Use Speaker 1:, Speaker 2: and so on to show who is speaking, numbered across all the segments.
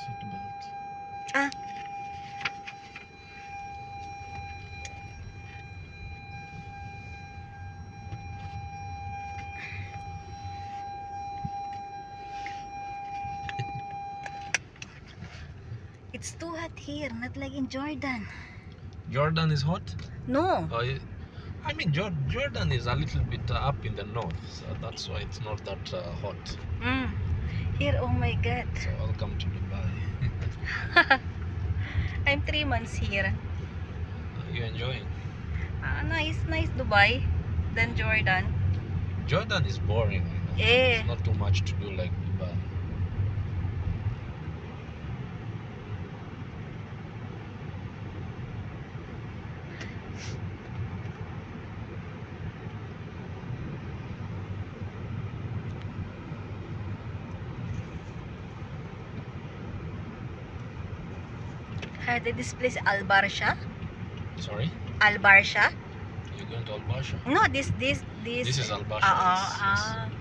Speaker 1: Seatbelt.
Speaker 2: Ah, it's too hot here, not like in Jordan.
Speaker 1: Jordan is hot?
Speaker 2: No.
Speaker 1: I mean, Jordan is a little bit up in the north, so that's why it's not that hot.
Speaker 2: Here, oh my God.
Speaker 1: So welcome to Dubai.
Speaker 2: I'm 3 months here.
Speaker 1: Are you enjoying?
Speaker 2: Nice Dubai than Jordan.
Speaker 1: Jordan is boring.
Speaker 2: Eh.
Speaker 1: It's not too much to do like Dubai.
Speaker 2: This place Al Barsha.
Speaker 1: Sorry?
Speaker 2: Al Barsha.
Speaker 1: You're going to Al Barsha?
Speaker 2: No, this.
Speaker 1: This is Al Barsha. Yes.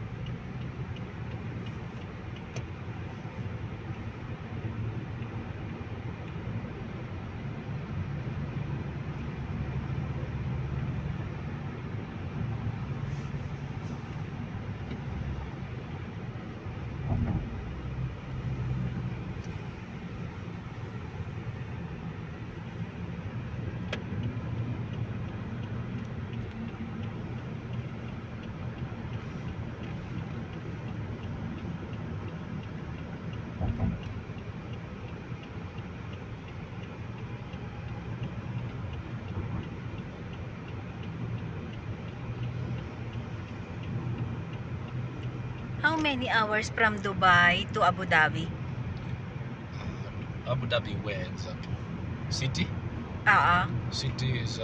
Speaker 2: How many hours from Dubai to Abu Dhabi?
Speaker 1: Abu Dhabi, where exactly? City? City is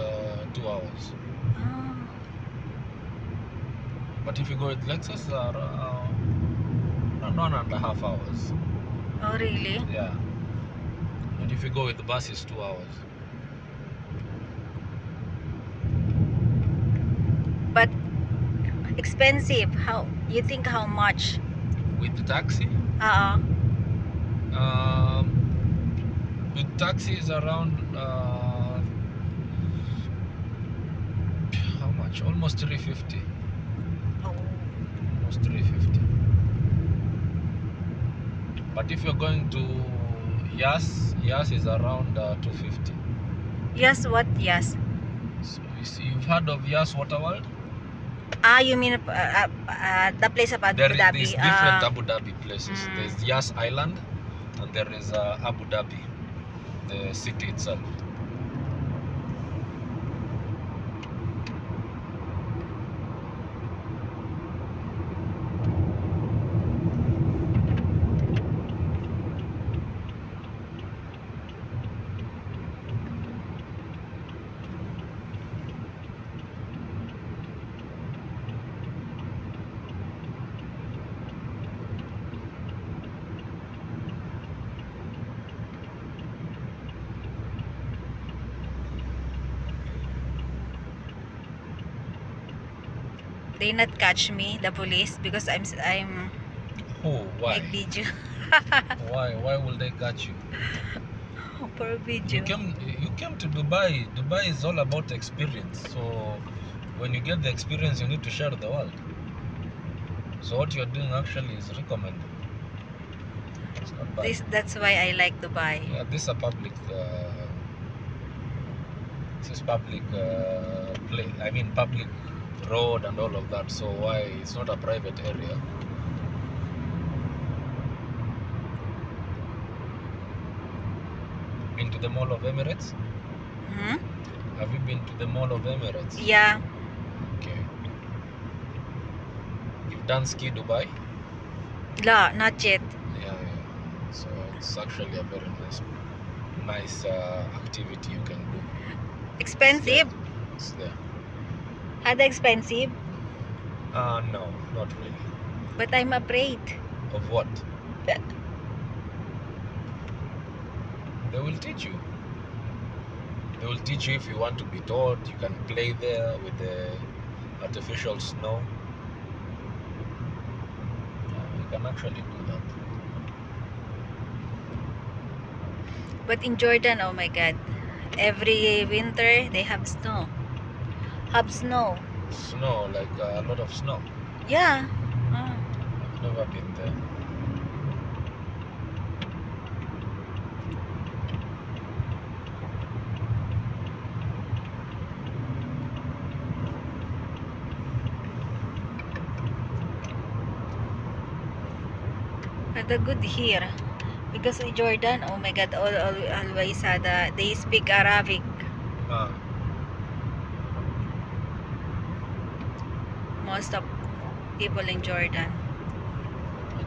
Speaker 1: 2 hours. But if you go with Lexus, around 1.5 hours.
Speaker 2: Oh, really?
Speaker 1: Yeah. And if you go with the bus, it's 2 hours.
Speaker 2: But expensive. How you think? How much?
Speaker 1: With the taxi? With taxi is around how much? Almost 350. Almost 350. But if you're going to Yas is around 250.
Speaker 2: Yes, what? Yes.
Speaker 1: So you've heard of Yas Water World?
Speaker 2: You mean the place of Abu Dhabi?
Speaker 1: There is different Abu Dhabi places. There's Yas Island, and there is Abu Dhabi, the city itself.
Speaker 2: They not catch me, the police, because I'm
Speaker 1: Oh, why?
Speaker 2: make video.
Speaker 1: Why will they catch you?
Speaker 2: For video.
Speaker 1: You came to Dubai. Dubai is all about experience. So when you get the experience, you need to share the world. So what you're doing actually is recommended. It's not bad.
Speaker 2: That's why I like Dubai.
Speaker 1: Yeah, this is a public. This is public play. I mean public road and all of that. So why it's not a private area? Been to the Mall of Emirates? Have you been to the Mall of Emirates?
Speaker 2: Yeah.
Speaker 1: Okay. You've done Ski Dubai?
Speaker 2: No, not yet.
Speaker 1: Yeah. So it's actually a very nice activity you can do.
Speaker 2: Expensive?
Speaker 1: It's there.
Speaker 2: Are they expensive?
Speaker 1: No, not really.
Speaker 2: But I'm afraid.
Speaker 1: Of what? They will teach you. They will teach you if you want to be taught. You can play there with the artificial snow. You can actually do that.
Speaker 2: But in Jordan, oh my God, every winter they have snow. Have snow.
Speaker 1: Snow, like a lot of snow.
Speaker 2: Yeah. Oh.
Speaker 1: I've never been there.
Speaker 2: But the good here, because in Jordan, oh my God, always they speak Arabic.
Speaker 1: Ah,
Speaker 2: Most of people in Jordan.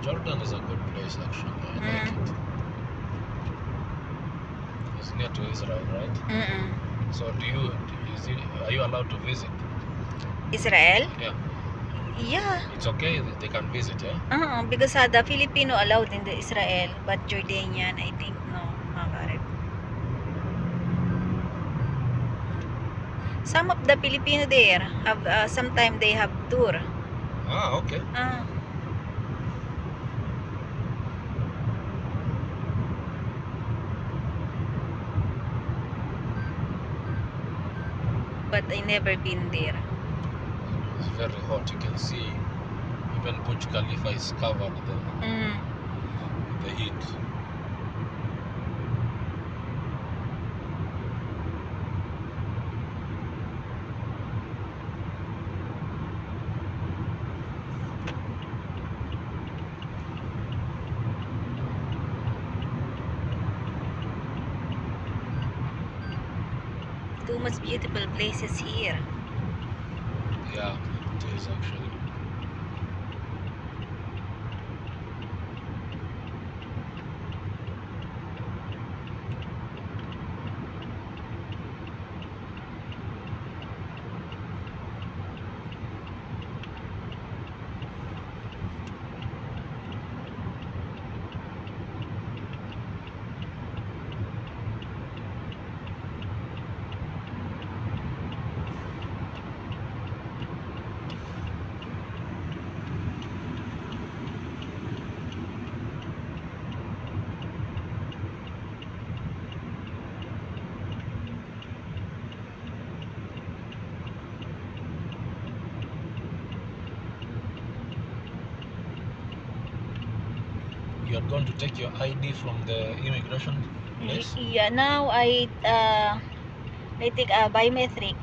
Speaker 1: Jordan is a good place actually. I like it. It's near to Israel, right? So are you allowed to visit?
Speaker 2: Israel?
Speaker 1: Yeah.
Speaker 2: Yeah.
Speaker 1: It's okay, they can visit, yeah?
Speaker 2: Because the Filipino allowed in the Israel, but Jordanian, I think no. Correct. Some of the Filipino there have sometimes they have tour.
Speaker 1: Ah, okay.
Speaker 2: But I never been there.
Speaker 1: It's very hot. You can see even Burj Khalifa is covered then with the heat.
Speaker 2: Too much beautiful places here.
Speaker 1: Yeah, it is actually. You are going to take your ID from the immigration place?
Speaker 2: Yeah, now I take a biometric.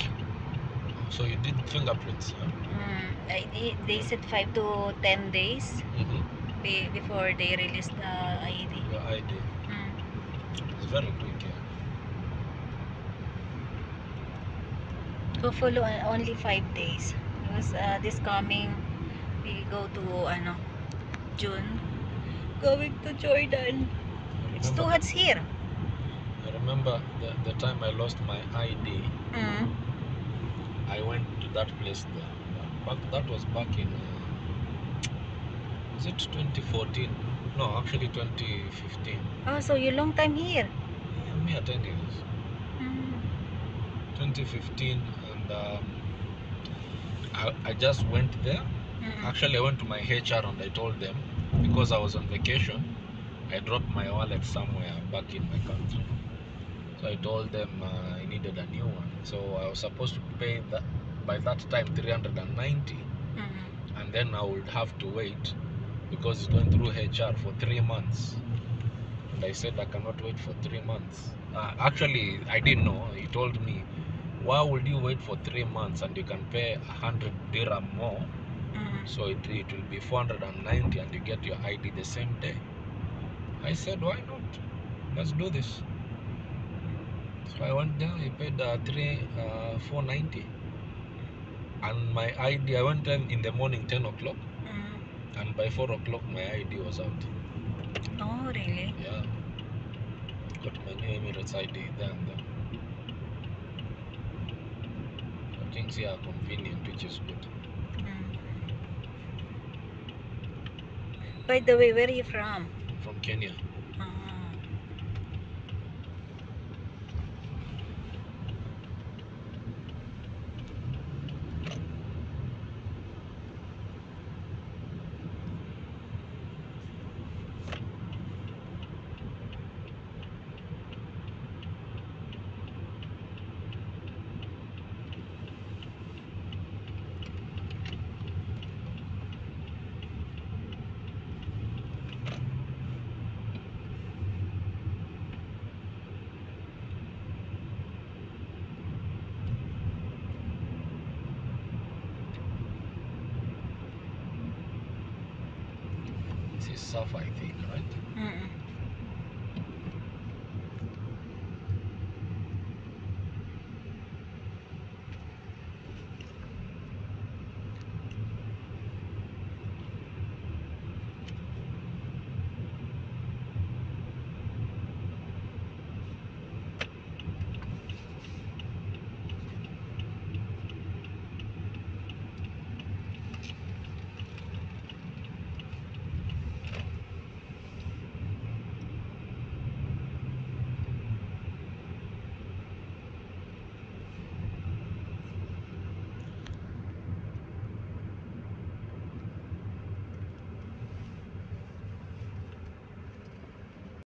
Speaker 1: So you did fingerprints, huh?
Speaker 2: They said 5 to 10 days before they release the ID.
Speaker 1: Your ID. It's very quick, yeah.
Speaker 2: Hopefully only 5 days. Because this coming, we go to June. Going to Jordan. It's too hot here.
Speaker 1: I remember the time I lost my ID. I went to that place there. That was back in, is it 2014? No, actually 2015.
Speaker 2: Oh, so you long time here?
Speaker 1: Yeah, me attending this. 2015, and I just went there. Actually, I went to my HR and I told them, because I was on vacation, I dropped my wallet somewhere back in my country. So I told them I needed a new one. So I was supposed to pay that by that time 390, and then I would have to wait because it's going through HR for 3 months. And I said I cannot wait for 3 months. Actually, I didn't know. He told me, why would you wait for 3 months and you can pay 100 dirham more? So it will be 490 and you get your ID the same day. I said, why not? Let's do this. So I went there, I paid 490. And my ID, I went there in the morning 10 o'clock. And by 4 o'clock my ID was out.
Speaker 2: Oh, really?
Speaker 1: Yeah. Got my new Emirates ID there and then. So things here are convenient, which is good.
Speaker 2: By the way, where are you from?
Speaker 1: From Kenya. is Safa, I think, right?
Speaker 2: Mm-mm.